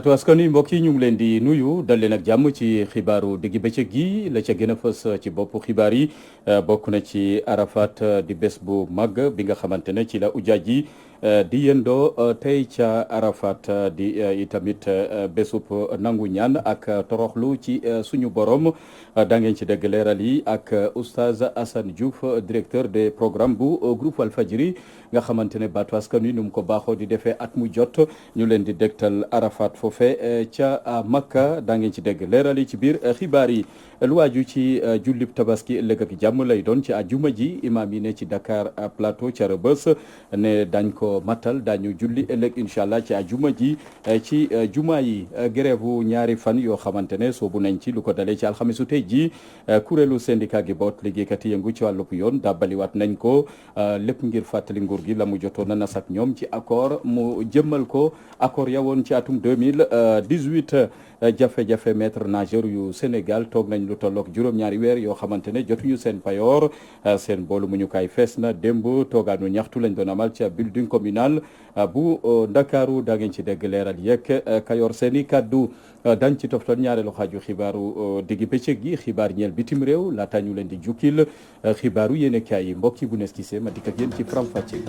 baatu askan wi mbokk yi ñu ngi leen di nuyu dal leen ak jàmm ci xibaaru diggi bëccëg gi la ca gën a fës ci boppu xibaar yi bokk na ci Arafat di bés bu mag bi nga xamante ne ci la ujaaj yi di yendoo tey ca Arafat di itamit bésub nangu ñaan ak toroxlu ci suñu borom da ngeen ci dégg leeral yi ak oustaz Assane Diouf directeur des programmes bu groupe Walfadjri nga xamante ne baatu askan wi nu mu ko baaxoo di defee at mu jot ñu leen di dégtal Arafat foofe ca Makka daa ngeen ci dégg leeral yi ci biir xibaar yi lu waaju ci jullib tabaski ëllëg ak jàmm lay doon ci àjjuma ji imaam yi ne ci Dakar Plateau ca Rebeuss ne dañ ko matal daañu julli ëllëg incha allah ci àjjuma ji ci juma yi grève ñaari fan yoo xamante ne soobu nañ ci lu ko dalee ci alxamisu tey ji kuréelu syndicat gi boot liggéeykat yi yëngu ci wàllub yoon dàbbaliwaat nañ ko lépp ngir fàttali nguur gi la mu jotoon na nas ak ñoom ci accord mu jëmmal ko accord ya woon ci atum 2018 jafe-jafe maître nageur yu Sénégal toog nañ lu tolloog juróom-ñaari weer yoo xamante ne jotuñu seen payoor seen boolu mu ñu kaay fees na démb toogaanu ñaxtu lañ doon amal ca building communal bu Ndakaaru daa ngeen ci dégg leeral yeeg Kayor seeni kaddu dañ ci toftal ñaareelu xaaju xibaaru diggi bëccëg gi xibaar ñeel bitim réew laata ñu leen di jukkil xibaaru yéene kaay yi mbokk yi bu nees gisee ma dikk ak yéen ci faram fàcce.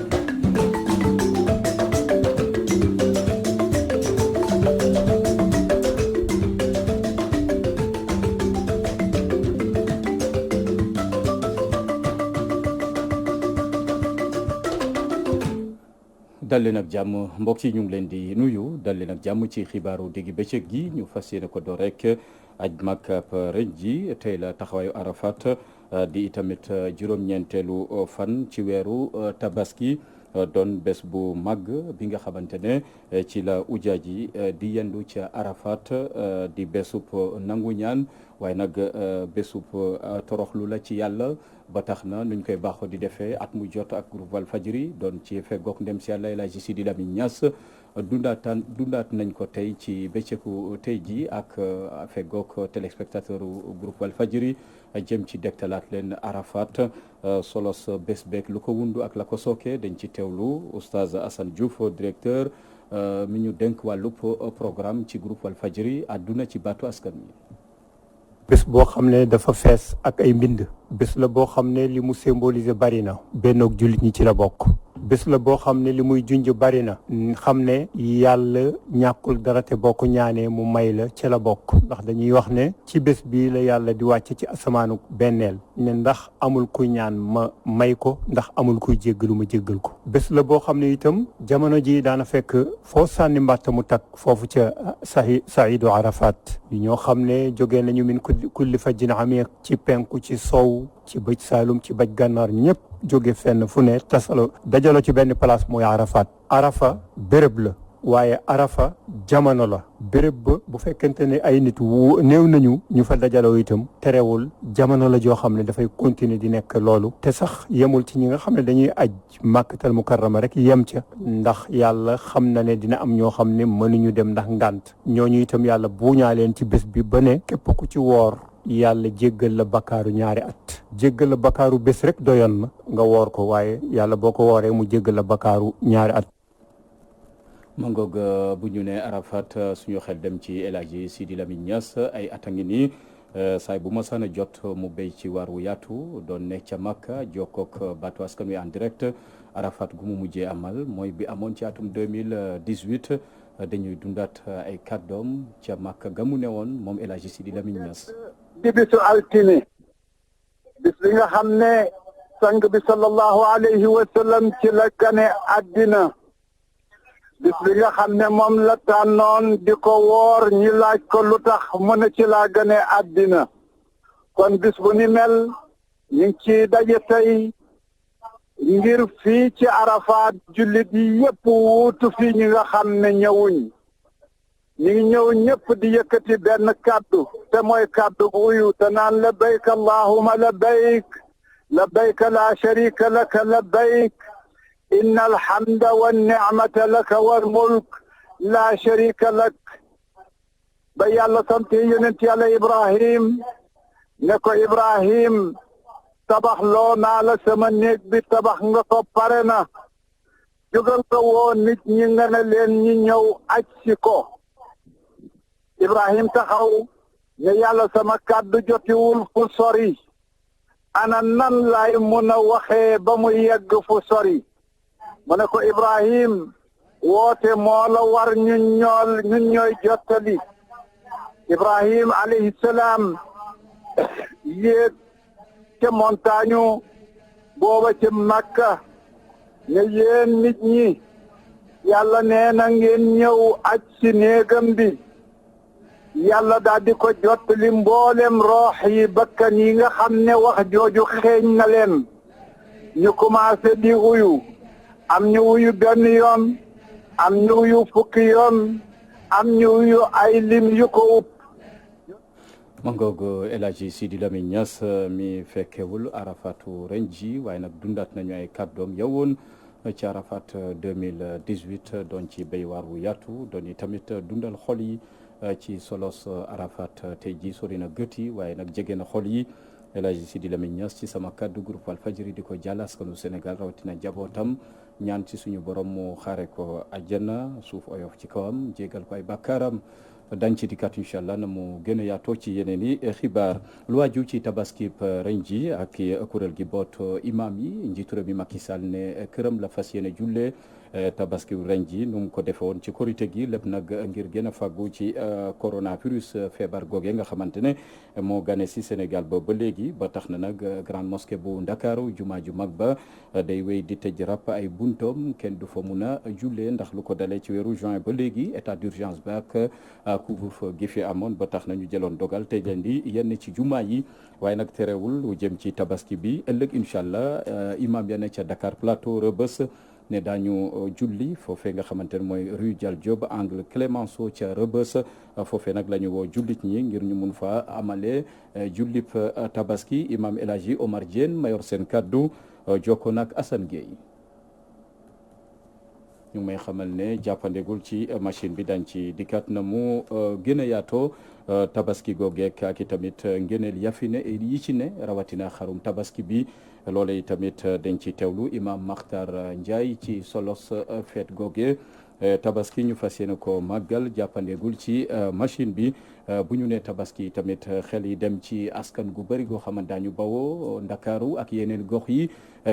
dal leen ak jàmm mbokk yi ñu ngi leen di nuyu dal leen ak jàmm ci xibaaru diggi bëccëg gi ñu fas yéene ko door rek aj Makka ren ji tey la taxawaayu Arafat di itamit juróom-ñeenteelu fan ci weeru tabaski doon bés bu mag bi nga xamante ne ci la ujaaj yi di yendu ca Arafat di bésub nangu ñaan waaye nag bésub toroxlu la ci yàlla ba tax na nuñ koy baaxoo di defee at mu jot ak groupe Walfadjri doon ci feggoog ndem si yàlla El Hadji Sidi Lamine Niass dundaat nañ ko tey ci bëccëgu tey ji ak feggoog téléspectateur groupe Walfadjri jëm ci dégtalaat leen Arafat solos bés beeg lu ko wundu ak la ko sooke dañ ci teewlu oustaz Assane Diouf directeur mi ñu dénk wàllub programme ci groupe Walfadjri àdduna ci baatu askan wi. bés boo xam ne dafa fees ak ay mbind bés la boo xam ne li mu symboliser bari na bennoog jullit ñi ci la bokk bés la boo xam ne li muy junj bari na xam ne yàlla ñàkkul dara te boo ko ñaanee mu may la ci la bokk ndax dañuy wax ne ci bés bi la yàlla di wàcc ci asamaanu benneel ne ndax amul kuy ñaan ma may ko ndax amul kuy jéggalu ma jéggal ko bés la boo xam ne itam jamono ji daana fekk foo sànni mbàtta mu takk foofu ca Saidu Arafat yi ñoo xam ne jógee nañu min kulli fajjin amiq ci penku ci sow ci bëj Saalum ci bëj Gànnaar ñëpp jóge fenn fu ne tasalo dajaloo ci benn place mooy Arafat Arafa béréb la waaye Arafa jamono la béréb ba bu fekkente ne ay nit néew nañu ñu fa dajaloo itam terewul jamono la joo xam ne dafay continuer di nekk loolu te sax yemul ci ñi nga xam ne dañuy aj Makkatal Mukarrama rek yem ca ndax yàlla xam na ne dina am ñoo xam ne mënuñu dem ndax ngànt ñooñu itam yàlla buuñaa leen ci bés bi ba ne képp ku ci woor yàlla jéggal la bakkaaru ñaari at jéggal la bakkaaru bés rek doyoon na nga woor ko waaye yàlla boo ko wooree mu jéggal la bakkaaru ñaari at. mangoog bu ñu ne Arafat suñu xel dem ci El Hadji Sidi Lamine Niass ay at a ngi nii saay bu ma saan a jot mu béy ci waar wu yaatu doon nekk ca Makka jokkook baatu askan wi en direct Arafat gu mu mujjee amal mooy bi amoon ci atum 2018 dañuy dundaat ay kàddoom ca Makka ga mu ne woon moom El Hadji Sidi Lamine Niass. di bisu altine bis bi nga xam ne sang bi sallallahu alayhi wa sallam ci la gane àddina bis bi nga xam ne moom la tànnoon di ko woor ñi laaj ko lu tax mu ne ci laa gane àddina kon bis bu ni mel ñu ngi ci daje tey ngir fii ci Arafat jullit yi yëpp wuutu fii ñi nga xam ne ñëwuñ ñi ngi ñëw ñëpp di yëkkati benn kàddu te mooy kàddu bu wuyu te naan labbayk allahumma labbayk labbayk la sharika laka labbayk inna alhamda wa ni'mata laka wal mulk la sharika lak ba yàlla sant yonent yàlla Ibrahim ne ko Ibrahim tabax loo naa la sama néeg bi tabax nga ko pare na jógal ko woon nit ñi nga ne leen ñi ñëw aj si ko Ibrahim taxaw ne yàlla sama kàddu jotiwul fu sori ana nan lay mun a waxee ba mu yegg fu sori mu ne ko Ibrahim woote moo la war ñun ñooy jottali Ibrahim alayhi salaam yéeg ca montagne booba ca Makka ne yéen nit ñi yàlla nee na ngeen ñëw aj ci néegam bi yàlla daal di ko jottali mboolem roox yi bakkan yi nga xam ne wax jooju xeeñ na leen ñu commencé di wuyu am ñu wuyu benn yoon am ñu wuyu fukki yoon am ñu wuyu ay lim yu ko upp mangoog El Hadji Sidi Lamine Niass mi fekkewul Arafatu ren ji waaye nag dundaat nañu ay kàddoom yowoon ci Arafat 2018 doon ci béy waar wu yaatu doon yi tamit dundal xol yi ci solos Arafat tey ji sori na gët yi waaye nag jege na xol yi El Hadji Sidi Lamine Niass ci sama kaddu groupe Walfadjri di ko jàll askanu Sénégal rawatina jabootam ñaan ci suñu borom mu xaare ko àjjana suuf oyof ci kawam jégal ko ay bàkkaaram dañ ci dikkaat incha allah na mu gën a yaatoo ci yeneen i xibaar lu waaju ci tabaskib ren ji ak kuréel gi boot imam yi njiitu réew mi Macky Sall ne këram la fas yéene julle tabaski ren ji nu mu ko defe woon ci korite gi lépp nag ngir gën a fàggu ci coronavirus feebar googe nga xamante ne moo gane si Sénégal ba léegi ba tax na nag grande mosquée bu Ndakaaru jumaa ju mag ba day wéy di tëj ràpp ay buntoom kenn du fa mun a jullee ndax lu ko dalee ci weeru juin ba léegi état d'urgence ba ak couvre-feu gi fi amoon ba tax na ñu jëloon dogal tey jandi yenn ci jumaa yi waaye nag terewul lu jëm ci tabaski bi ëllëg incha allah imam ya ne ca Dakar Plateau Rebeuss ne daañu julli foofee nga xamante ne mooy rue Dial Diop angle Clémenceau ca Rebeuss foofee nag la ñu woo jullit ñi ngir ñu mun fa amale jullib tabaski imam El Hadji Omar Diène mayor seen kaddu jokkoo nag Assane Gueye ñu may xamal ne jàppandegul ci machine bi dañ ci dikkaat na mu gën a yaatoo tabaski googeek ak i tamit ngeneel yafine yi ci ne rawatina xarum tabaski bi loole yi tamit dañ ci teewlu imam Makhtar Ndiaye ci solos feet googe tabaski ñu fas yéene ko màggal jàppandegul ci machine bi bu ñu ne tabaski tamit xel yi dem ci askan gu bëri goo xamante daañu bawoo Ndakaaru ak yeneen gox yi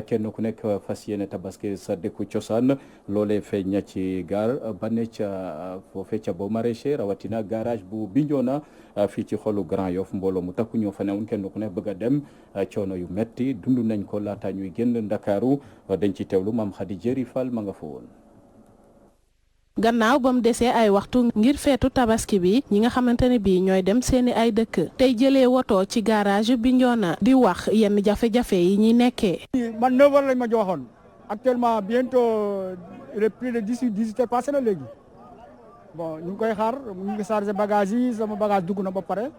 kenn ku nekk fas yéene tabaski sa dëkku cosaan loolee feeñ na ci gaar ba ne ca foofe ca boo maraîcher rawatina garage bu Bignona fii ci xolu Grand Yoff mbooloo mu takku ñoo fa newoon kenn ku nekk bëgg a dem coono yu metti dund nañ ko laata ñuy génn Ndakaaru dañ ci teewlu maam Khady Jéri Fall ma nga fa woon. gannaaw ba mu desee ay waxtu ngir feetu tabaski bi ñi nga xamante ne bii ñooy dem seeni ay dëkk tey jëlee woto ci garage Bignona di wax yenn jafe-jafe yi ñuy nekkee. man 9 heures lañ ma joxoon actuellement bientôt il est plus de 18 heures passé na léegi bon ñu ngi koy xaar ñu ngi chargé bagage yi sama bagage dugg na ba pare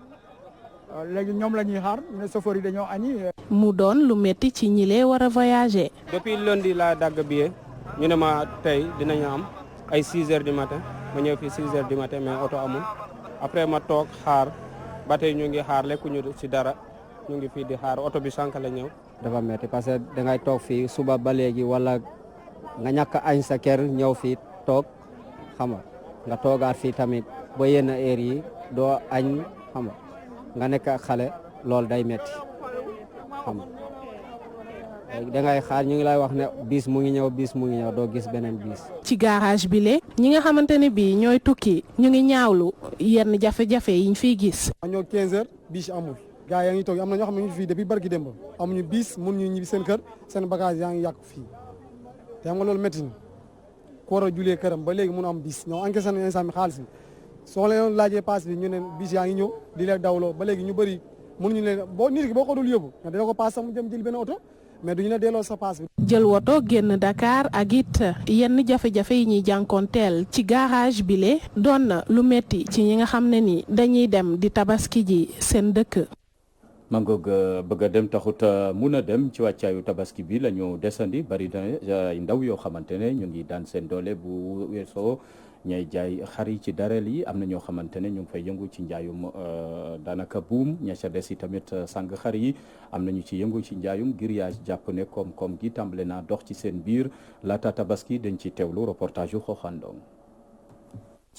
léegi ñoom la ñuy xaar ne chauffeur yi dañoo añi. mu doon lu métti ci ñi lee war a voyager. depuis lundi laa dagg billet ñu ne ma tey dinañu am. ay 6 heures du matin ma ñëw fii 6 heures du matin mais oto amul après ma toog xaar ba tey ñu ngi xaar lekkuñu ci dara ñu ngi fii di xaar oto bi sànq la ñëw. dafa metti parce que dangay toog fii suba ba léegi wala nga ñàkk añ sa kër ñëw fii toog xam nga toogaat fii tamit ba yenn heure yi doo añ xam nga nekk xale loolu day metti xam nga da ngay xaar ñu ngi lay wax ne bis mu ngi ñëw doo gis beneen bis. ci garage bi le ñi nga xamante ne bii ñooy tukki ñu ngi ñaawlu yenn jafe-jafe yiñ fiy gis. ñoo 15 heures bis amul gars yaa ngi toog am na ñoo xam ne ñu ngi fii depuis barki démb amuñu bis mun ñu ñibbi seen kër seen bagage yaa ngi yàqu fii te xam nga loolu métti na ku war a julee këram ba léegi mun am bis ñoo encaissé nañu instant bi xaalis bi soo leen laajee paas bi ñu ne bis yaa ngi ñëw di leen dawloo ba léegi ñu bëri mënuñu leen boo nit ki boo ko dul yóbbu nga dina ko paas sax mu jëm jël benn oto mais duñu ne delloo sa paas bi. jël woto génn Dakar ak it yenn jafe-jafe yi ñuy jànkoonteel ci garage bi le doon na lu metti ci ñi nga xam ne ni dañuy dem di tabaski ji seen dëkk. mangoog bëgg a dem taxut mun a dem ci wàccaayu tabaski bi la ñu desandi bari na ay ndaw yoo xamante ne ñu ngi daan seen doole bu weesoo ñay jaay xar yi ci dareel yi am na ñoo xamante ne ñu ngi fay yëngu ci njaayum daanaka buum ña ca des yi tamit sang xar yi am na ñu ci yëngu ci njaayum grillage jàpp ne koom-koom gi tàmbale naa dox ci seen biir laata tabaski dañ ci teewlu reportage yu Xoxandong.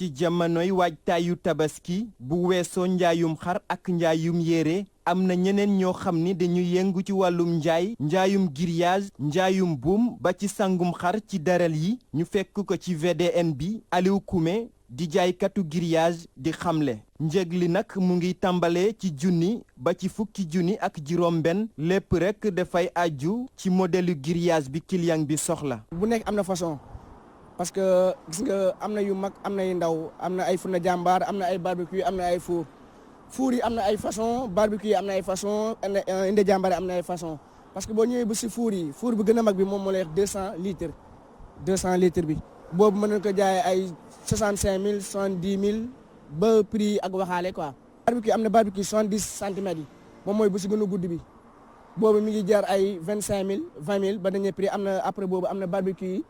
ci jamonoy waajtaayu tabaski bu weesoo njaayum xar ak njaayum yére am na ñeneen ñoo xam ni dañu yëngu ci wàllum njaayum grillage njaayum buum ba ci sangum xar ci daral yi ñu fekk ko ci VDN bi Aliou Koumé di jaaykatu grillage di xamle njëg li nag mu ngi tàmbalee ci junni ba ci fukki junni ak juróom-benn lépp rek dafay aju ci modèle grillage bi client bi soxla. bu nekk am na façon parce que gis nga am na yu mag am na yu ndaw am na ay fourneau jàmbaar am na ay barbecue am na ay four yi am na ay façon barbecue yi am na ay façon inde jàmbaar am na ay façon parce que boo ñëwee ba si four bi gën a mag bi moom moo lay wax 200 litres bi boobu mën nañu ko jaayee ay 65000 70000 ba prix ak waxaale quoi. barbecue am na barbecue 70 centimètres yi moom mooy bu si gën a gudd bi boobu mi ngi jar ay 25000 20000 ba dañuy prix am na après boobu am na barbecue yi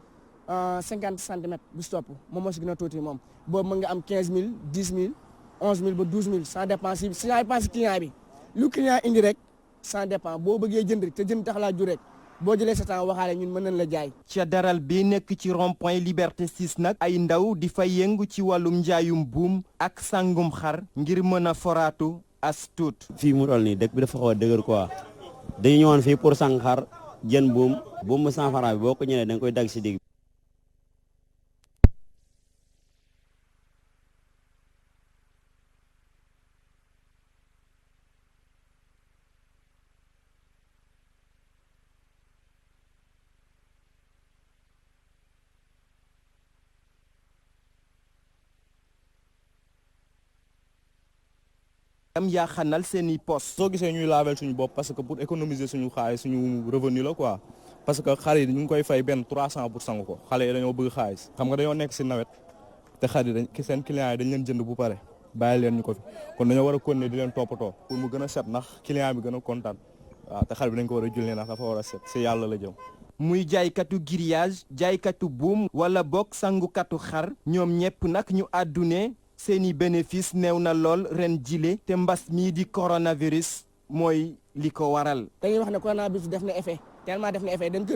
50 centimètres bu si topp moom moo si gën a tuuti moom boobu mën nga am 15000 10000 11000 ba 12000 ça dépend si client bi lu client indi rek ça dépend boo bëggee jënd rek te jënd tax laa jur rek boo jëlee sa temps waxaale ñun mën nañ la jaay. ca daral bi nekk ci rond-point Liberté 6 nag ay ndaw di fa yëngu ci wàllum njaayum buum ak sangum xar ngir mën a foraatu as tuut. fii mu toll nii dëkk bi dafa xaw a dëgër quoi dañu ñëwoon fii pour sang xar jën buum bu 100 francs bi boo ko ñëwee da nga koy dagg si digg. am yaa xanal seeni poste. soo gisee ñuy laabel suñu bopp parce que pour économiser suñu xaalis suñu revenu la quoi parce que xar yi ñu ngi koy fay benn 300 pour sang ko xale yi dañoo bëgg xaalis xam nga dañoo nekk si nawet te xar yi seen clients yi dañ leen jënd bu pare bàyyi leen ñu ko fi kon dañoo war a continuer di leen toppatoo pour mu gën a set ndax client bi gën a kontaan waaw te xar bi dañ ko war a julli ndax dafa war a set si yàlla la jëm. muy jaaykatu grillage jaaykatu buum wala bokk sangukatu xar ñoom ñëpp nag ñu àddune seeni bénéfice néew na lool ren jile te mbas mii di coronavirus mooy li ko waral. dañuy wax ne coronavirus def na effet tellement def na effet dañ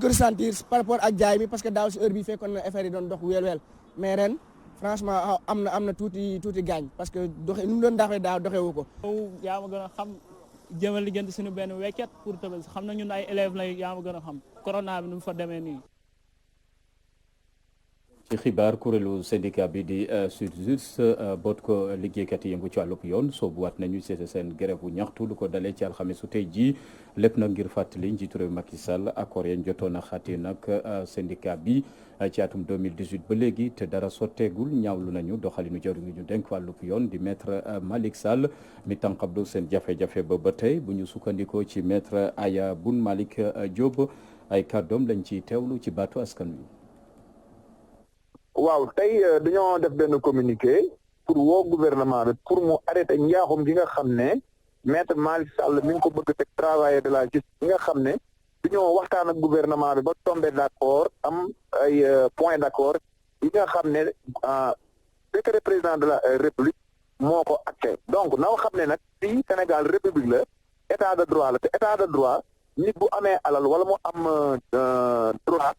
ko ressentir par rapport ak jaay mi parce que daaw si heure bi fekkoon na effet yi doon dox weel mais ren franchement am na tuuti gaañ parce que doxe nu mu doon doxee daaw doxewu ko. yaa ma gën a xam jëmal liggéeyante suñu benn wekket pour tamit xam na ñun ay élèves la yaa ma gën a xam corona bi nu mu fa demee nii. ci xibaar kuréelu syndicat bi di SYTJUST boot ko liggéeykat yi yëngu ci wàllub yoon soobuwaat nañu seen grève bu ñaxtu lu ko dalee ci alxamisu tey jii lépp nag ngir fàttali njiitu réew Macky Sall accord yañ jotoon a xaatee nag syndicat bi ci atum 2018 ba léegi te dara sotteegul ñaawlu nañu doxalinu jawriñ ñu denk wàllub yoon di maître Malick Sall mi tànqablu seen jafe-jafe ba tey bu ñu sukkandikoo ci maître Aya Boun Malick Diop ay kàddoom lañ ciy teewlu ci baatu askan wi. waaw tey dañoo def benn communiqué pour woo gouvernement bi pour mu arrêté njaaxum gi nga xam ne maître Malick Sall mi ngi ko bëgg teg travailleur de la justice bi nga xam ne dañoo waxtaan ak gouvernement bi ba tombé d'accord am ay point d'accord yi nga xam ne décret président de la république moo ko acté donc na xam ne nag fii Sénégal république la état de droit la te état de droit nit bu amee alal wala mu am droit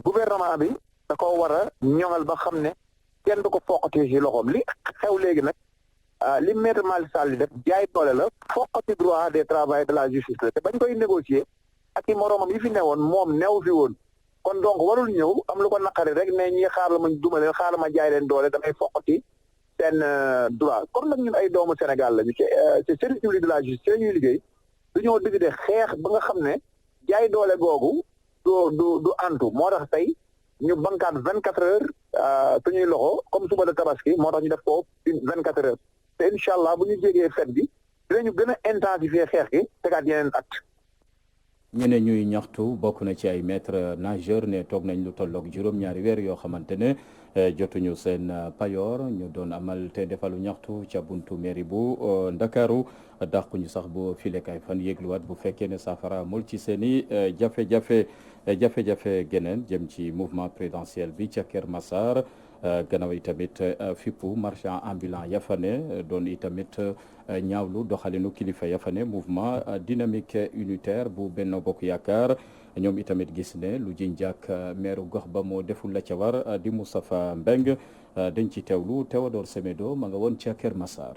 gouvernement bi da ko war a ñoŋal ba xam ne kenn du ko foqati ci loxoom li xew léegi nag li maître Malick Sall di def jaay doole la foqati droit des travailleurs de la justice la te bañ koy négocier ak i moroomam yi fi newoon moom new fi woon kon donc warul ñëw am lu ko naqari rek ne ñi xaar la ma duma leen xaar la ma jaay leen doole damay foqati seen droit comme nag ñun ay doomu Sénégal lañu ci service public de la justice ñuy liggéey dañoo digg de xeex ba nga xam ne jaay doole googu du antu moo tax tey ñu bankaat 24 heures suñuy loxo comme suba de tabaski moo tax ñu def ko 24 heures te incha allah bu ñu jégee fête bi dinañu gën a intensifier xeex gi tegaat yeneen acte ñeneen ñuy ñaxtu bokk na ci ay maître nageur ne toog nañ lu tolloog juróom-ñaari weer yoo xamante ne jotuñu seen payoor ñu doon amal te defalu ñaxtu ca buntu mairie bu Ndakaaru dàquñu sax bu filekaay fan yéegluwaat bu fekkee ne saafara amul ci seen i jafe-jafe geneen jëm ci mouvement présidentiel bi ca Kër Massar gannaaw itamit fippu marchand ambulant yafane doon itamit ñaawlu doxalinu kilifa yafane mouvement dynamique unitaire bu Benno Bokk Yaakaar ñoom itamit gis ne lu ji njàkk maire gox ba moo deful la ca war di Moustapha Mbeng dañ ci teewlu Théodore Semedo ma nga woon ca Kër Massar.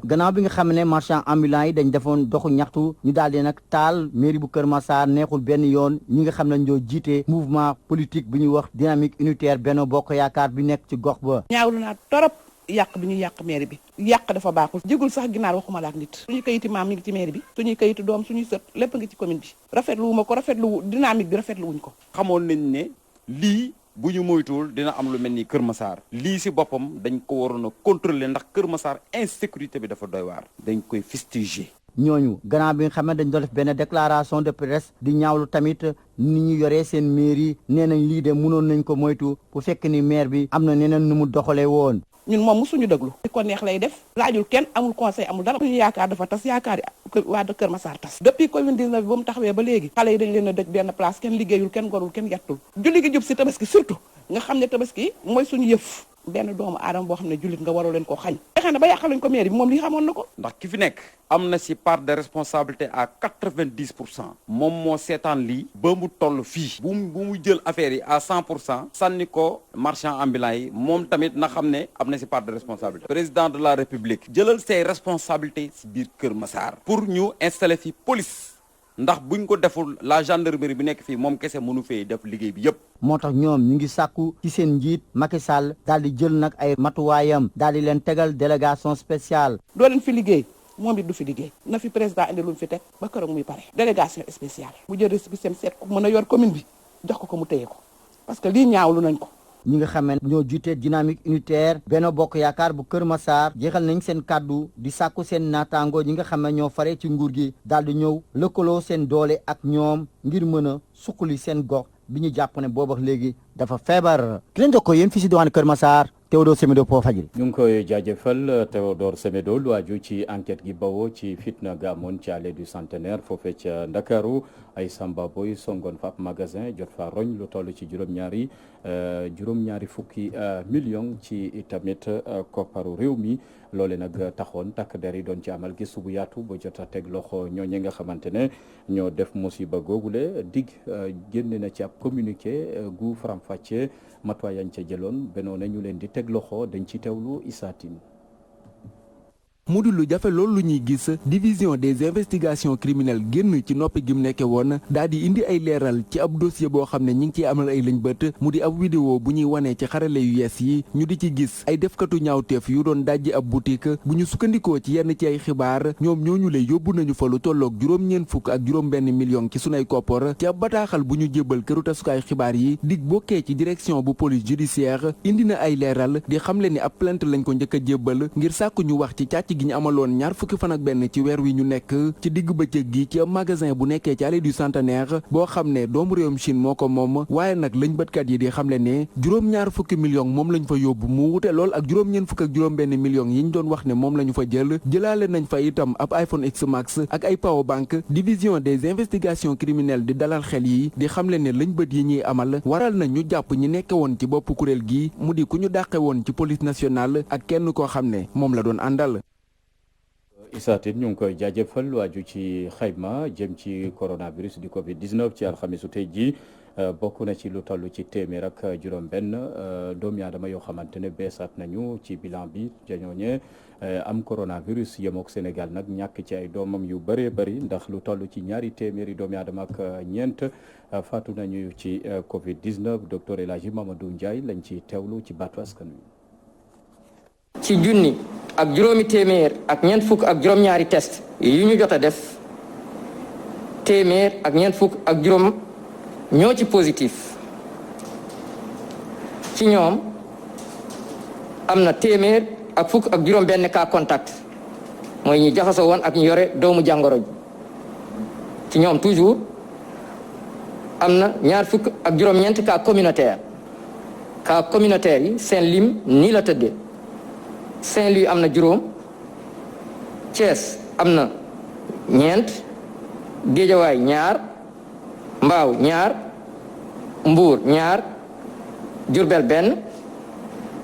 gannaaw bi nga xam ne marchand ambulant yi dañ defoon doxu ñaxtu ñu daal di nag taal mairie bu Kër Massar neexul benn yoon ñi nga xam ne ñoo jiite mouvement politique bi ñuy wax dynamique unitaire Benno Bokk Yaakaar bi nekk ci gox ba. ñaawlu naa torop yàq bi ñu yàq mairie bi yàq dafa baaxul jigul sax ginaar waxuma la ak nit suñuy kayiti maam mi ngi ci mairie bi suñuy kayitu doom suñuy sët lépp ngi ci commune bi rafetlu wu ma ko rafetlu dynamique bi rafetlu wuñ ko. xamoon nañ ne lii bu ñu moytuwul dina am lu mel ni Kër Massar lii si boppam dañ ko waroon a contrôler ndax Kër Massar insécurité bi dafa doy waar dañ koy fustiger. ñooñu gannaaw bi nga xam ne dañ doon def benn déclaration de presse di ñaawlu tamit ni ñu yoree seen mairie nee nañ lii de mënoon nañ ko moytu bu fekk ni maire bi am na neneen nu mu doxalee woon. ñun moom musuñu déglu di ko neex lay def laajul kenn amul conseil amul dara suñu yaakaar dafa tas yaakaar yi waa de Kër Massar tas depuis Covid-19 bi ba mu taxawee ba léegi xale yi dañ leen a dëj benn place kenn liggéeyul kenn gorul kenn yettul julli gi jub si tabaski surtout nga xam ne tabaski mooy suñu yëf benn doomu aadama boo xam ne jullit nga waroo leen koo xañ fexe na ba yàqaluñ ko mairie bi moom li xamoon na ko ndax ki fi nekk am na si part de responsabilité à 90% moom moo seetaan lii ba mu toll fii bu mu jël affaire yi à 100% sànni ko marchand ambulant yi moom tamit na xam ne am na si part de responsabilité président de la république jëlal ses responsabilités si biir Kër Massar pour ñu installer fi police ndax buñ ko deful la gendarmerie bi nekk fii moom kese mënu fee def liggéey bi yëpp. moo tax ñoom ñu ngi sàkku ci seen njiit Macky Sall daal di jël nag ay matuwaayam daal di leen tegal délégation spéciale. doo leen fi liggéey moom it du fi liggéey na fi président indi lu mu fi teg ba keroog muy pare délégation spéciale mu jël récépissé seet ko mën a yor commune bi jox ko mu téye ko parce que lii ñaawlu nañ ko. ñi nga xam ne ñoo jiite dynamique unitaire Benno Bokk Yaakaar bu Kër Massar jeexal nañ seen kàddu di sàkku seen naataango ñi nga xam ne ñoo fare ci nguur gi daal di ñëw lëkkaloo seen doole ak ñoom ngir mën a suqali seen gox bi ñu jàpp ne boobu ak léegi dafa feebar. ki leen jokkoo yéen fii si diwaanu Kër Massar Théodore Semedo po Fadjri. ñu ngi koy jaajëfal Théodore Semedo lu aju ci enquête gi bawoo ci fitna ga amoon ci allée du centenaire foofee ca Ndakaaru ay samba boy songoon fa ab magasin jot fa roñ lu toll ci juróom-ñaari fukki million ci tamit kopparu réew mi loole nag taxoon takk der yi doon ci amal gëstu bu yaatu ba jot a teg loxo ñooñu nga xamante ne ñoo def musiba googule dig génne na ci ab communiqué gu faram-fàccee matuwaay yañ ca jëloon bennoo na ñu leen di teg loxo dañ ci teewlu Issa Tine. mu di lu jafe loolu lu ñuy gis division des investigations criminelles génn ci noppi gi mu nekke woon daal di indi ay leeral ci ab dossier boo xam ne ñi ngi ciy amal ay lañ bët mu di ab vidéo bu ñuy wanee ci xarale yu yees yi ñu di ci gis ay defkatu ñaawteef yu doon dajji ab boutique bu ñu sukkandikoo ci yenn ci ay xibaar ñoom ñooñu lay yóbbu nañu fa lu tolloog juróom-ñeent fukk ak juróom-benn million ci sunay koppor ci ab bataaxal bu ñu jébbal këru tasukaay xibaar yi dig bokkee ci direction bu police judiciaire indi na ay leeral di xamle ni ab plainte lañ ko njëkk a jébbal ngir sàkku ñu wax ci càcc gi ñu amaloon ñaar fukki fan ak benn ci weer wi ñu nekk ci digg bëccëg gi ci magasin bu nekkee ci allée du centenaire boo xam ne doomu réewum Chine moo ko moom waaye nag lañ bëtkat yi di xamle ne juróom-ñaar fukki million moom lañ fa yóbbu mu wute lool ak juróom-ñeent fukk ak juróom-benn million yi ñu doon wax ne moom la ñu fa jëlaale nañ fa itam ab iPhone X Max ak ay power bank. division des investigations criminelles di dalal xel yi di xamle ne lañ bët yi ñuy amal waral na ñu jàpp ñi nekke woon ci bopp kuréel gi mu di ku ñu dàqe woon ci police nationale ak kenn koo xam ne moom la doon àndal. Issa Tine ñu ngi koy jaajëfal waaju ci xayma jëm ci coronavirus di Covid-19 ci alxamisu tey jii bokk na ci lu toll ci téeméer ak juróom-benn doomi aadama yoo xamante ne beesaat nañu ci bilan bi jañooñe am coronavirus yemook Sénégal nag ñàkk ci ay doomam yu bëree bëri ndax lu toll ci ñaari téeméeri doomi aadama ak ñeent faatu nañu ci Covid-19 docteur El Hadji Mamadou Ndiaye lañ ci teewlu ci baatu askan wi. ci junni ak juróomi téeméer ak ñeent fukk ak juróom-ñaari test yu ñu jot a def téeméer ak ñeent fukk ak juróom ñoo ci positif ci ñoom am na téeméer ak fukk ak juróom benn cas contact mooy ñi jaxasoo woon ak ñu yore doomu jàngoro ji ci ñoom toujours am na ñaar fukk ak juróom-ñeent cas communautaire yi seen lim nii la tëddee Saint-Louis am na juróom Thiès am na ñeent Guédiawaye ñaar Mbao ñaar Mbour ñaar Diourbel benn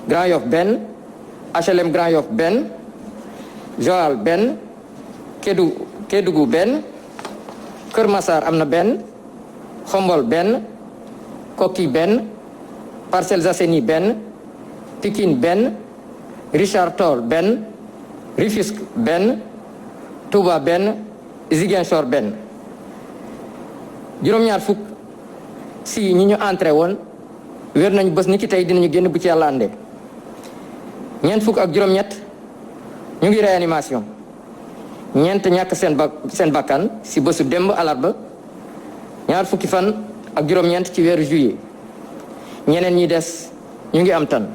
Grand Yoff benn HLM Grand Yoff benn Joal benn Kédougou benn Kër Massar am na benn Xombol benn Koki benn Parcelles Assainies benn Pikine benn Richard Toll benn Rufisque benn Touba benn Ziguinchor benn juróom-ñaar fukk si ñi ñu entré woon wér nañu bés ni ki tey dinañu génn bu ci yàlla àndee ñeent fukk ak juróom-ñett ñu ngi réanimation ñeent ñàkk seen bakkan si bésu démb alarba ñaar fukki fan ak juróom-ñeent ci weeru juillet ñeneen ñi des ñu ngi am tan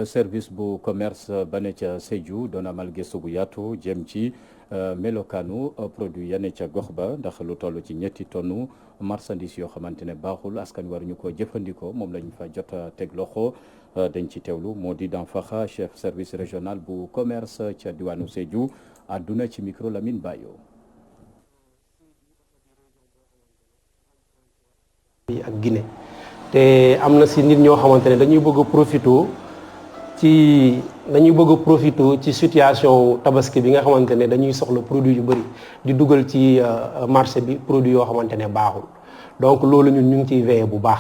service bu commerce ba ne ca Sédhiou doon amal gëstu bu yaatu jëm ci melokaanu produit ya ne ca gox ba ndax lu toll ci 3 tonnes marchandise yoo xamante ne baaxul askan waruñu ko jëfandikoo moom lañu fa jot a teg loxo dañ ci teewlu moo di Danfakha chef service régional bu commerce ca diwaanu Sédhiou àdduna ci micro Lamine Bayo. ak Guinée te am na si nit ñoo xamante ne dañuy bëgg a profité ci situation tabaski bi nga xamante ne dañuy soxla produit yu bëri di dugal ci marché bi produit yoo xamante ne baaxul donc loolu ñun ñu ngi ciy veillé bu baax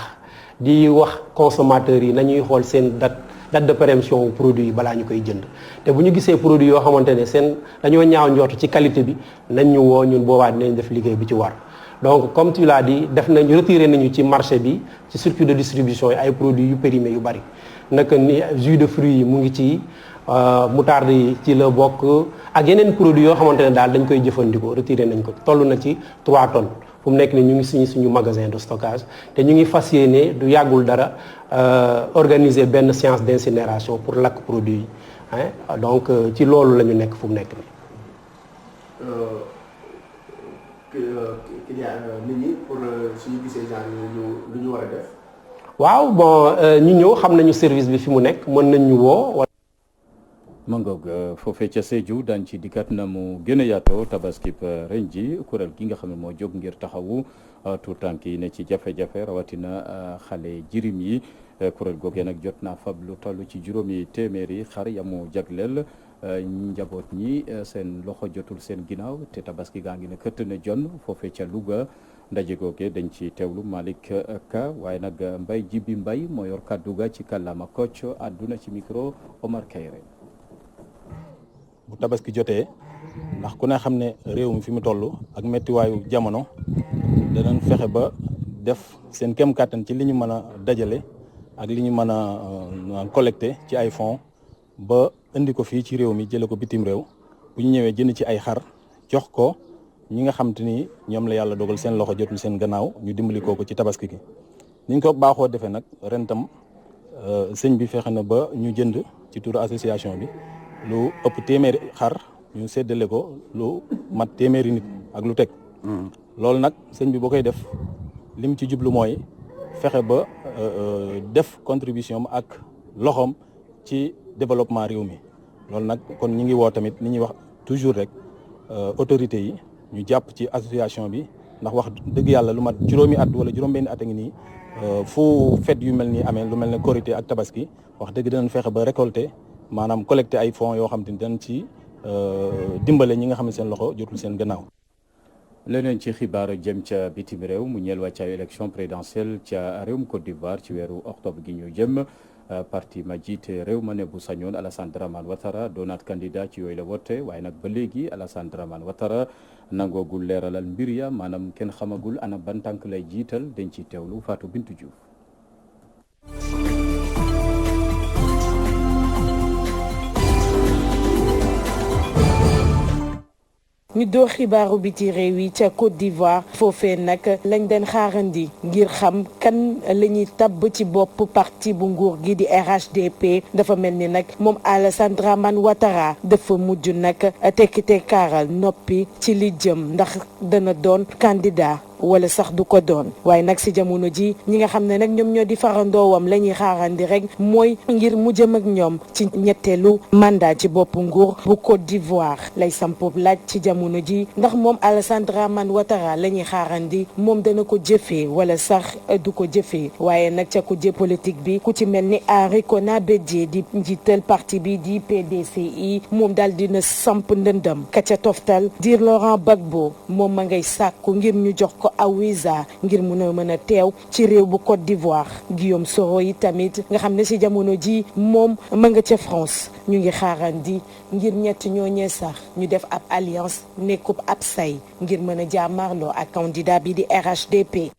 di wax consommateurs yi nañuy xool seen date de péremption produit yi balaa ñu koy jënd te bu ñu gisee produit yoo xamante ne dañoo ñaaw njort ci qualité bi nañ ñu woo ñun boobaa dinañ def liggéey bi ci war. donc comme tu l'as dit retiré nañu ci marché bi ci circuit de distribution yi ay produits yu périmés yu bari naka ni jus de fruits yi mu ngi ci moutarde yi ci la bokk ak yeneen produits yoo xamante ne daal dañ koy jëfandikoo retiré nañ ko toll na ci 3 tonnes fu mu nekk ni ñu ngi suñu magasin de stockage te ñu ngi fas yéene du yàggul dara organiser benn séance d'incinération pour lakk produits yi donc ci loolu la ñu nekk fu mu nekk ni nit ñi pour suñu gisee genre lu ñu war a def. waaw bon ñu ñëw xam nañu service bi fi mu nekk mën nañ ñu woo. mangoog foofee ca Sédhiou daan ci dikkat na mu gën a yaatoo tabaskib ren ji kuréel gi nga xam ne moo jóg ngir taxawu tout tànk yi ne ci jafe-jafe rawatina xale jirim yi kuréel googee nag jot naa fab lu toll ci 200 xar yamu jagleel njaboot ñi seen loxo jotul seen ginnaaw te tabaski gaa ngi ne këtt ne jon foofee ca Louga ndaje googe dañ ci teewlu Malick Ka waaye nag Mbaye Jibi Mbaye moo yor kàddu ga ci kàllaama Kocc àdduna ci micro Omar Kayre. bu tabaski jotee ndax ku ne xam ne réew mi fi mu toll ak méttiwaayu jamono danañ fexe ba def seen kem kàttan ci li ñu mën a dajale ak li ñu mën a collecté ci ay fonds ba indi ko fii ci réew mi jële ko bitim réew bu ñu ñëwee jënd ci ay xar jox ko ñi nga xam te ni ñoom la yàlla dogal seen loxo jotul seen gannaaw ñu dimbali ko ci tabaski gi niñ ko baaxoo defee nag ren tam sëñ bi fexe na ba ñu jënd ci turu association bi lu ëpp téeméeri xar ñu séddale ko lu mat téeméeri nit ak lu teg loolu nag sëñ bi boo koy def lim ci jublu mooy fexe ba def contribution ak loxoom ci développement réew mi loolu nag kon ñi ngi woo tamit ni ñuy wax toujours rek autorités yi ñu jàpp ci association bi ndax wax dëgg yàlla lu mat juróomi at wala juróom-benni at a ngi nii fu fête yu mel nii amee lu mel ne Korité ak Tabaski wax dëgg dinañ fexe ba récolter maanaam collecter ay fonds yoo xam te ni dañ ci dimbale ñi nga xam ne seen loxo jotul seen gannaaw. leneen ci xibaar jëm ca bitim réew mu ñeel wàccaayu élection présidentielle ca réewum Côte d'Ivoire ci weeru octobre gi ñu jëm parti ma jiite réew ma ne bu sañoon Alassane Dramane Ouattara doonaat candidat ci yooyu la wote waaye nag ba léegi Alassane Dramane Ouattara nangoogul leeralal mbir ya maanaam kenn xamagul ana ban tànk lay jiital dañ ci teewlu Fatou Bintou Diouf. ñu door xibaaru bi ci réew yi ca Côte d'Ivoire foofee nag lañ den xaarandi ngir xam kan la ñuy tabb ci bopp parti bu nguur gi di RHDP dafa mel ni nag moom Alassane Dramane Ouattara dafa mujj nag tekkite kaaral noppi ci li jëm ndax dana doon candidat wala sax du ko doon waaye nag si jamono ji ñi nga xam ne nag ñoom ñoo di farandoowam la ñuy xaarandi rek mooy ngir mu jëm ak ñoom ci ñetteelu mandat ci bopp nguur bu Côte d'Ivoire lay sampo laaj ci jamono ji ndax moom Alassane Dramane Ouattara la ñuy xaarandi moom dana ko jëfee wala sax du ko jëfee waaye nag ca kujje politique bi ku ci mel ni Henri Konan Bédié di njiital parti bi di PDCI moom daal dina samp ndëndam ka ca toftal di Laurent Gbagbo moom ma ngay sàkku ngir ñu jox ko ko aw visa ngir mën a teew ci réew bu Côte d'Ivoire. Guillaume Soro yi tamit nga xam ne ci jamono ji moom ma nga ca France ñu ngi xaarandi ngir ñett ñooñee sax ñu def ab alliance nekkub ab say ngir mën a jàmmarloo ak candidat bi di RHDP.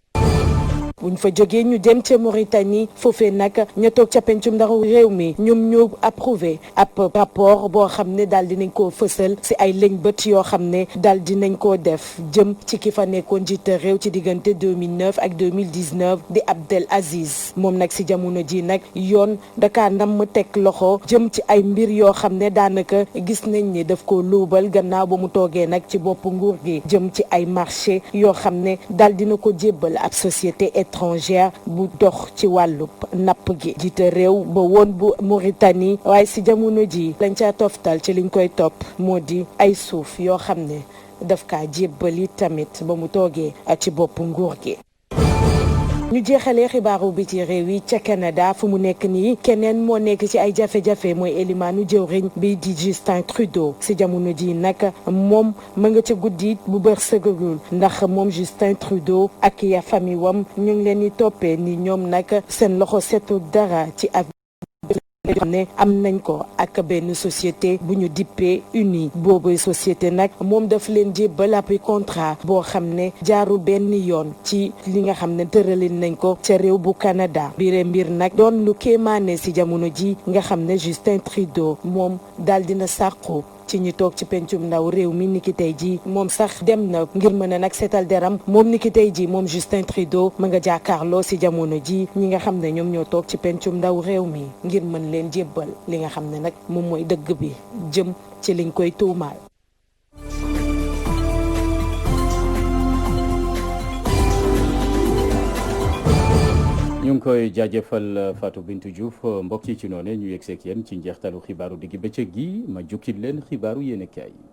buñ fa jógee ñu dem ca Mauritanie foofee nag ña toog ca pencum ndaw réew mi ñoom ñoo approuvé ab rapport boo xam ne daal dinañ koo fësal si ay lëñ bët yoo xam ne daal dinañ koo def jëm ci ki fa nekkoon njiite réew ci diggante 2009 ak 2019 di Abdel Aziz moom nag si jamono ji nag yoon daka ndam teg loxo jëm ci ay mbir yoo xam ne daanaka gis nañ ni daf ko luubal gannaaw ba mu toogee nag ci bopp nguur gi jëm ci ay marché yoo xam ne daal dina ko jébbal ab société étrangère bu dox ci wàllu napp gi jiite réew ba woon bu Mauritanie waaye si jamono ji lañ ca toftal ci liñ koy topp moo di ay suuf yoo xam ne daf kaa jébbali tamit ba mu toogee ci bopp nguur gi. ñu jeexalee xibaaru bi ci réew yi ca Canada fu mu nekk nii keneen moo nekk ci ay jafe-jafe mooy elimaanu jëwriñ bi di Justin Trudeau si jamono ji nag moom ma nga ca guddi bu bër sëgagul ndax moom Justin Trudeau ak ya famille wam ñu ngi leen di toppee ni ñoom nag seen loxo setul dara ci ak xam ne am nañ ko ak benn société bu ñu dippee uni boobu société nag moom daf leen jébbal ab contrat boo xam ne jaarul benn yoon ci li nga xam ne tëralin nañ ko ca réew bu Canada bire mbir nag doon lu kéemaane si jamono ji nga xam ne Justin Trudeau moom daal dina sàqu ci ñi toog ci pencum ndaw réew mi niki tey ji moom sax dem na ngir mën a nag seetal deram moom niki tey ji moom Justin Trudeau ma nga jàkkaarloo si jamono ji ñi nga xam ne ñoom ñoo toog ci pencum ndaw réew mi ngir mën leen jébbal li nga xam ne nag moom mooy dëgg bi jëm ci liñ koy tuumaal. ñu ngi koy jaajëfal Fatou Bintou Diouf mbokk yi ci noonu ñu yegg seeg yéen ci njeextalu xibaaru diggi bëccëg gi ma jukkil leen xibaaru yéenekaay yi.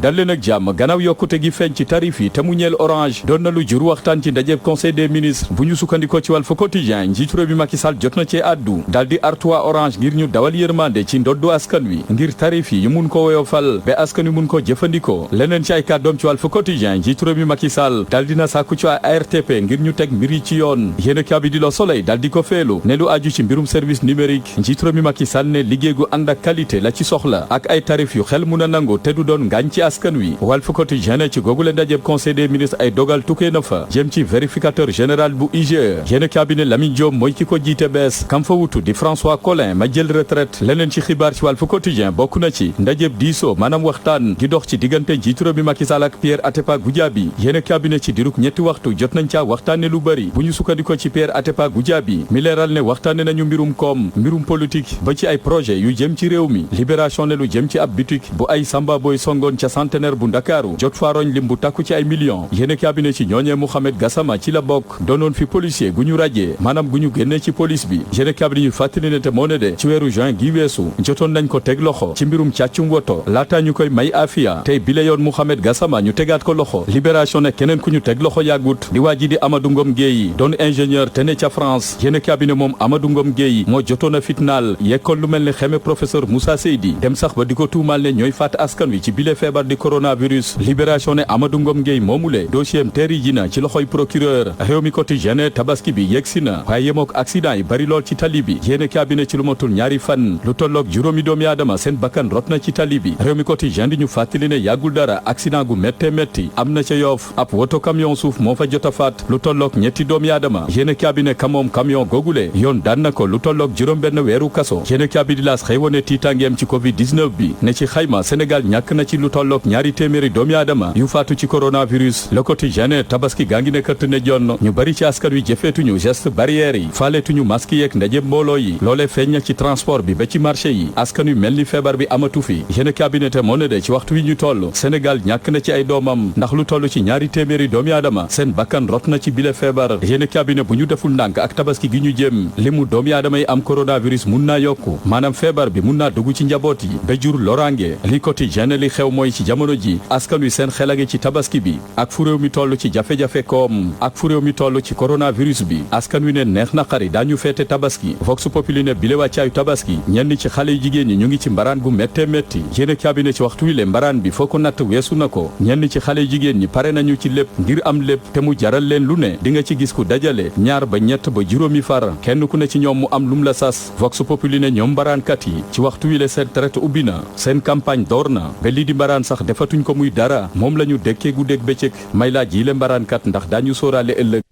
dal leen ak jàmm gannaaw yokkute gi feeñ ci tarif yi te mu ñeel orange doon na lu jur waxtaan ci ndajeb conseil des ministres bu ñu sukkandikoo ci Walf Quotidien njiitu réew mi Macky Sall jot na cee àddu daal di artuwaa orange ngir ñu dawal yërmande ci ndoddu askan wi ngir tarif yi yu mun ko woyofal ba askan wi mun ko jëfandikoo leneen ci ay kàddoom ci Walf Quotidien njiitu réew mi Macky Sall daal dina sàkku ci ARTP ngir ñu teg mbir yi ci yoon yéenekaay bi di Le Soleil daal di ko feelu ne lu aju ci mbirum service numérique njiitu réew mi Macky Sall ne liggéey gu ànd ak qualité la ci soxla ak ay tarif yu xel mun a nangu te du doon ngaañ ci askan wi Walf Quotidien ci googule ndajeb conseil des ministres ay dogal tukkee na fa jëm ci vérificateur général bu IGE yéen cabinet Lamine Diop mooy ki ko jiite bees kam fa wutu di François Collin ma jël retraite leneen ci xibaar ci Walf Quotidien bokk na ci ndajeb diisoo maanaam waxtaan gi dox ci diggante njiitu réew mi Macky Sall ak Pierre Atepa Goudiaby yéen cabinet ci diruk ñetti waxtu jot nañ caa waxtaane lu bëri bu ñu sukkandikoo ci Pierre Atepa Goudiaby mi leeral ne waxtaane nañu mbirum koom mbirum politique ba ci ay projet yu jëm ci réew mi libération ne lu jëm ci ab boutique bu ay samba boy songoon ca centenaire bu Ndakaaru jot faaroñ lim bu takku ci ay millions yéene cabinet ci ñooñee Mouhamed Gassama ci la bokk doonoon fi policier gu ñu rajee maanaam gu ñu génnee ci police bi yéene cabinet ñu fàttali ne te moo ne de ci weeru juin gi weesu jotoon nañ ko teg loxo ci mbirum càccum woto laataa ñu koy may afia tey bile yoon Mouhamed Gassama ñu tegaat ko loxo libération ne keneen ku ñu teg loxo yàggut di waa ji di Amadou Ngom Gueye doon ingénieur te ne ca France yéene cabinet moom Amadou Ngom Gueye moo jotoon a fitnaal yekkoon lu mel ne xeme professeur Moussa Seydi dem sax ba di ko tuumal ne ñooy faat askan wi ci bile feebar di coronavirus libération ne Amadou Ngom Gueye moomule dossier am teeri ji na ci loxoy procureur réew mi quotidien tabaski bi yegsi na waaye yemook accident yi bari lool ci tali bi yéene cabinet ci lu matul ñaari fan lu tolloog juróomi doomi aadama seen bakkan rot na ci tali bi réew mi quotidien di ñu fàttali ne yàggul dara accident gu métte métti am na ca Yoff ab woto camion suuf moo fa jot a faat lu tolloog ñetti doomi aadama yéene cabinet kamoom camion googule yoon daan na ko lu tolloog juróom benn weeru kaso yéene cabinet laas xëy wone tiitangeem ci covid 19 bi ne ci xayma Sénégal ñàkk na ci lu tolloog ñaari téeméeri doomi aadama yu faatu ci coronavirus le quotidien tabaski gaa ngi ne këtt ne jonn ñu bari ci askan wi jëfeetuñu geste barrière yi faaleetuñu masque yeeg ndaje mbooloo yi loolee feeñ na ci transport bi ba ci marché yi askan wi mel ni feebar bi amatu fi yéen cabinet moo ne de ci waxtu wi ñu toll Sénégal ñàkk na ci ay doomam ndax lu toll ci ñaari téeméeri doomi aadama seen bakkan rot na ci bile feebar yéen cabinet bu ñu deful ndànk ak tabaski gi ñu jëm limu doomi aadama yi am coronavirus mun naa yokku maanaam feebar bi mun naa dugg ci njaboot yi ba jur loraange li quotidien li xew mooy ci jamono ji askan wi seen xel a ngi ci tabaski bi ak fu réew mi toll ci jafe-jafe koom ak fu réew mi toll ci coronavirus bi askan wi ne neex na xari daañu feete tabaski Vox Populi ne bile wàccaayu tabaski ñenn ci xale yu jigéen ñi ñu ngi ci mbaraan gu méttee métti yéen cabinet ci waxtu wi le mbaraan bi foo ko natt weesu na ko ñenn ci xale yu jigéen ñi pare nañu ci lépp ngir am lépp te mu jaral leen lu ne di nga ci gis ku dajale ñaar ba ñett ba juróomi far kenn ku ne ci ñoom mu am lum la sas Vox Populi ne ñoom mbaraankat yi ci waxtu wi le seen traite ubbi na seen campagne door na ba lii di mbaraan sax defatuñ ko muy dara moom la ñu dekkee guddeeg bëccëg may laaj yi le mbaraankat ndax daañu sóoraale ëllëg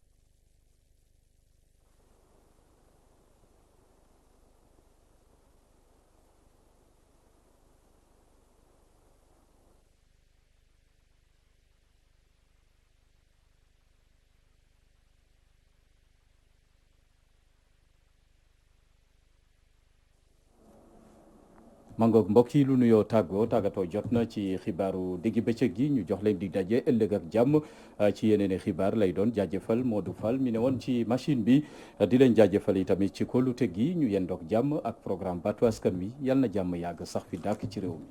mangoog mbokk yi lu nuyoo tàggatoo jot na ci xibaaru diggi bëccëg gi ñu jox leen di daje ëllëg ak jàmm ci yeneen i xibaar lay doon jaajëfal Modou Fall mi ne woon ci machine bi di leen jaajëfal yi tamit ci kóolute gi ñu yendoog jàmm ak programme Batu Askan Wi yal na jàmm yàgg sax fi dàkk ci réew mi